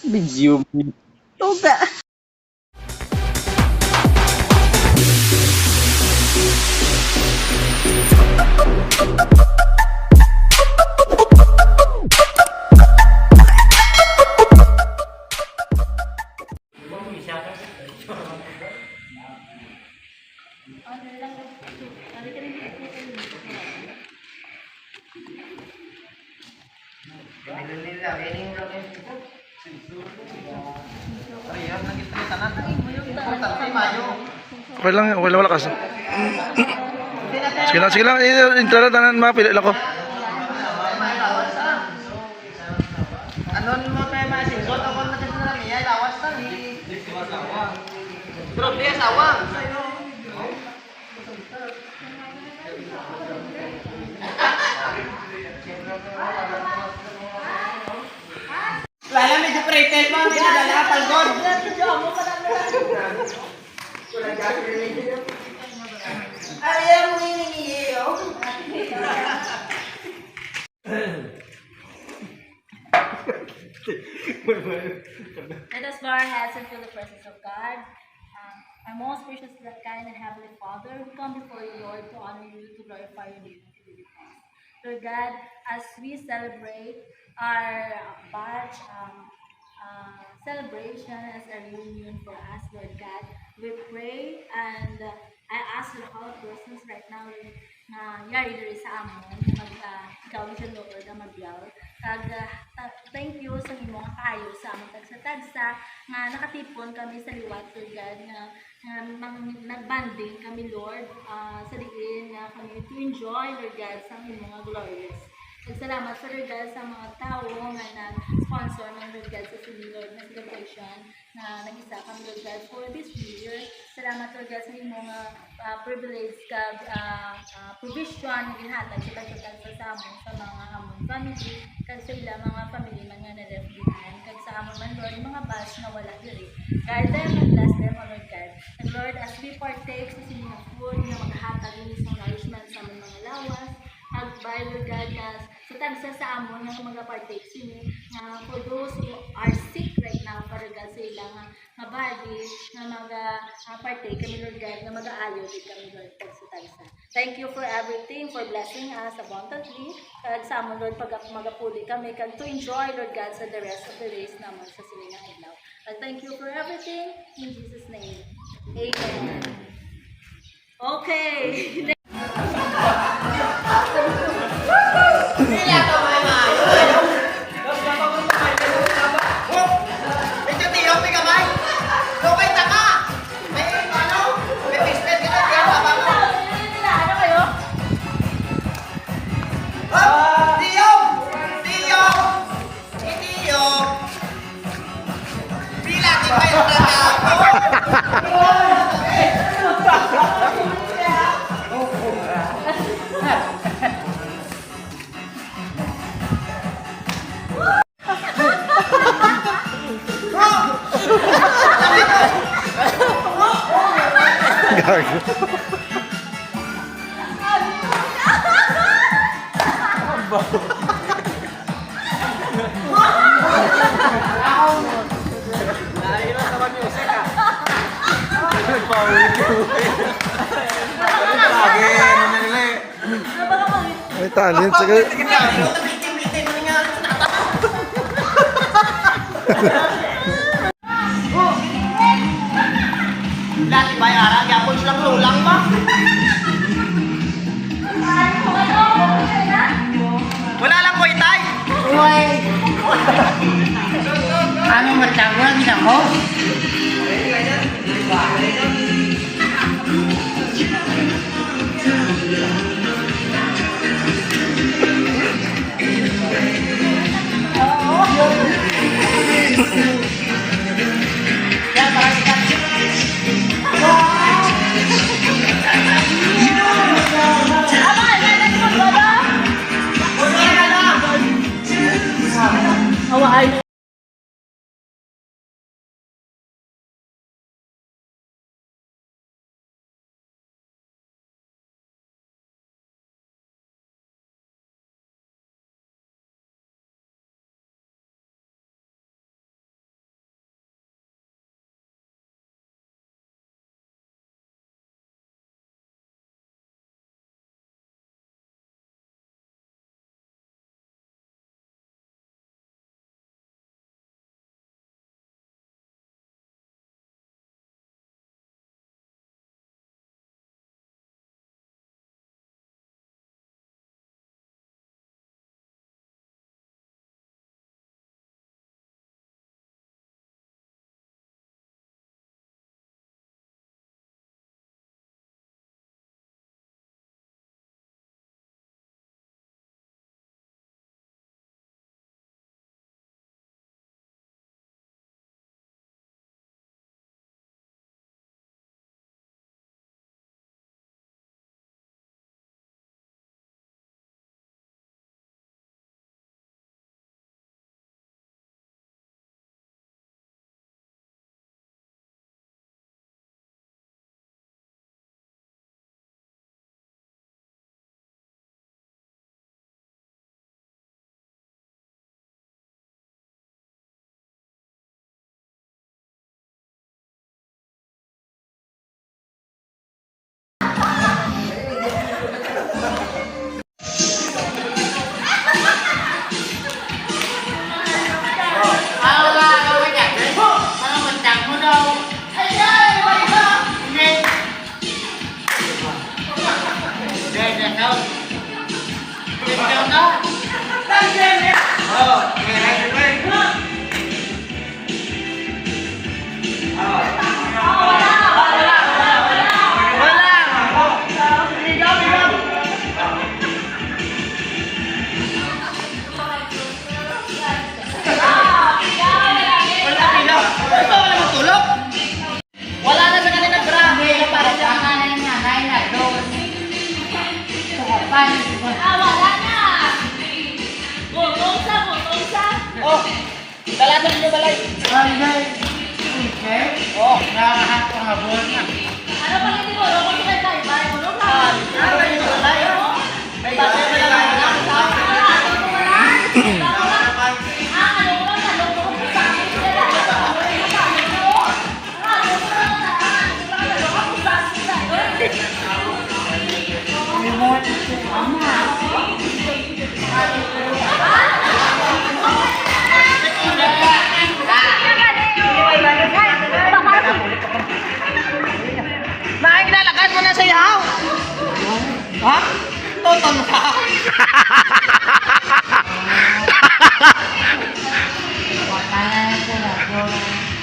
Video. Toga. Okay lang, wala kasi. Sige lang, intro na tanan mga pili lang ko. Anon mo kay masinggot ako na kasi na niya lawas ta ni. Bro, dia sawang. Wala medyo pretend mo, hindi na dala palgod. Ayaw mo hiningiyo. Let us bow our heads and feel the presence of God. Our most gracious, kind, and heavenly Father, we come before you, Lord, to honor you, to glorify your name, and to give you thanks. Lord God, as we celebrate our batch celebration as a reunion for us, Lord God, we pray and I ask for all persons right now na yari diri sa amon ikaw siya Lord na magyaw kag thank you sa imong kaayo sa among tagsa-tagsa nga nakatipon kami sa liwat Lord God nga nagbanding kami Lord sa diin nga kami to enjoy Lord God sa imong glorious. Nagsalamat sa Lord God sa mga tao nga nag-sponsor ng Lord God sa Lord na celebration na nag-isa kami Lord God for this year. Salamat Lord God sa mga privilege ka provision na ginhatag sa tagsa sa amon sa mga amon family kag sa ilang mga family man nga na-left behind kag sa amon man Lord mga batch na wala diri. Guard them and bless them O Lord God. And Lord as we partake sa inyong food na maghatag ng nourishment sa amon mga lawas by Lord God sa tagsa sa amon nga mga partake sini for those who are sick right now para God sa ilang nga body nga partake kami Lord God nga mag-aayo di kami Lord sa tagsa. Thank you for everything, for blessing us abundantly kag sa amon Lord pag magapuli kami kag to enjoy Lord God sa the rest of the days naman sa siningang adlaw. And thank you for everything in Jesus name. Amen. Okay. Gago. May talent sa Dati bayaran, yapon silang lulang ba? Wala lang po itay. Uy! Ano matawag na ko? Yan, parang sikat. Hawaii. yaw! Ha? Toton ka?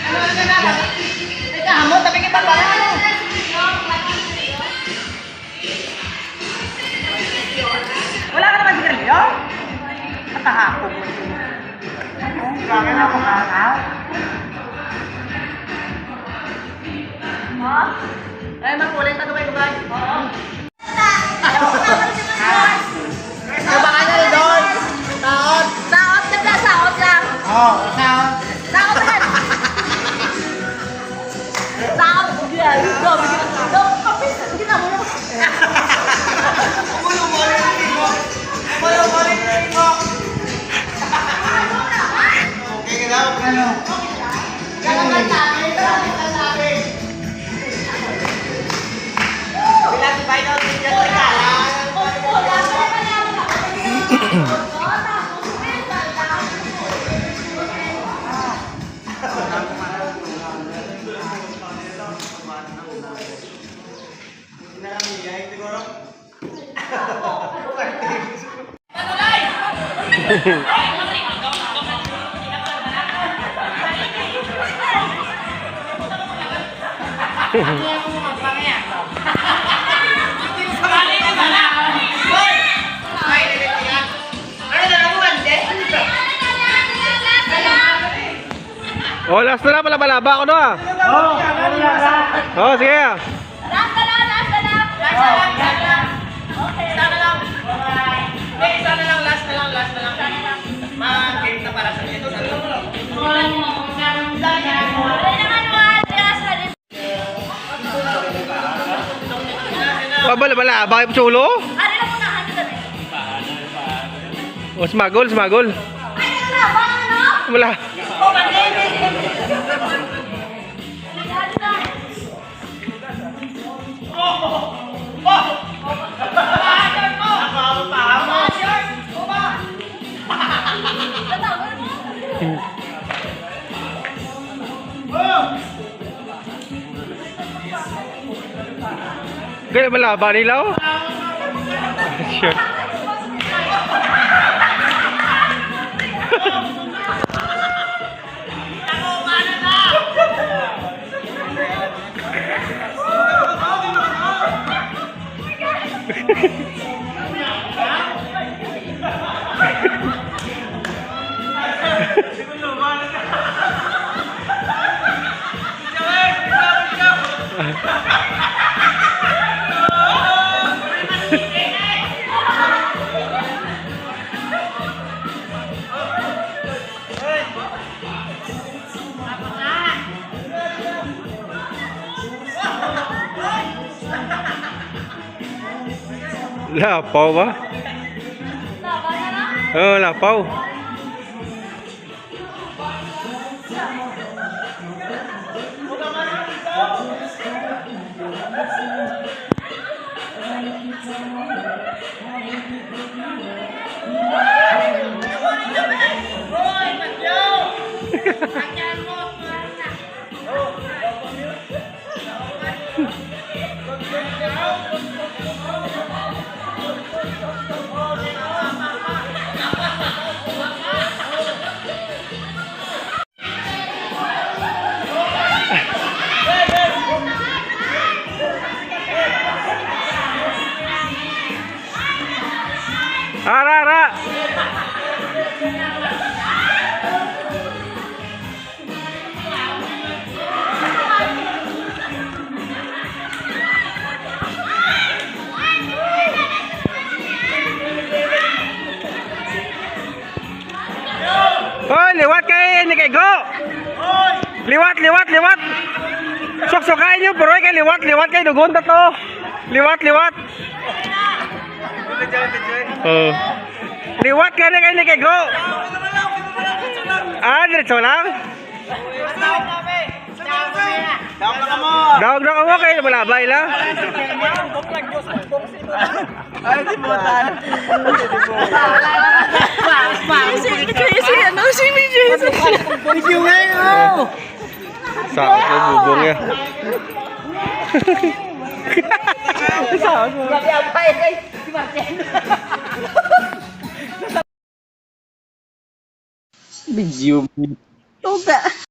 Ano na? Teka, mo, tabi kita ba? Wala ka naman sigarilyo? Katahapon mo. Ano? Gagawin ako kakao? Ha? Ay, makulay na gabay gabay. Oo. Baka na doon. Taot. Saot na ka, saot lang. Oo, ikaw. Saot na ka. Saot. Yan. Go, go. Kapit. Gina mo na. Ano? Galangan natin. Galangan natin. Bilang final video sa kalan. Opo, dapat naman yan. Oh, last na lang. Palaba-laba ako na. Oo, ano lang. Oh, sige. Last na lang, last na lang. Okay. Isa na lang. Isa na lang, last na lang, last na lang. Mag-game na para sa inyo. Wala naman one. Last na rin. Palaba-laba kayo chulo. Ano lang muna, ano na rin? Oh, smagol. Ay, ano na, ba ano? Wala. Oh, mali. Kaya malaba nila oh. Sure. Lapaw ba? Oh, lapaw. Ara. Hoy, liwat kay ni kay Go. Liwat. Sok-sokain niyo, pero kay liwat kay dugon ta to. Liwat. Oh. Liwat ka na kay ni kay Go. Ah, diretso lang. Dawag na mo kay malabay lang. Ay, di mo tan. Si BJ. Video ngayon. Sa bubong ya. Grabe ang bahay kay si Marcel. Video. Tuga.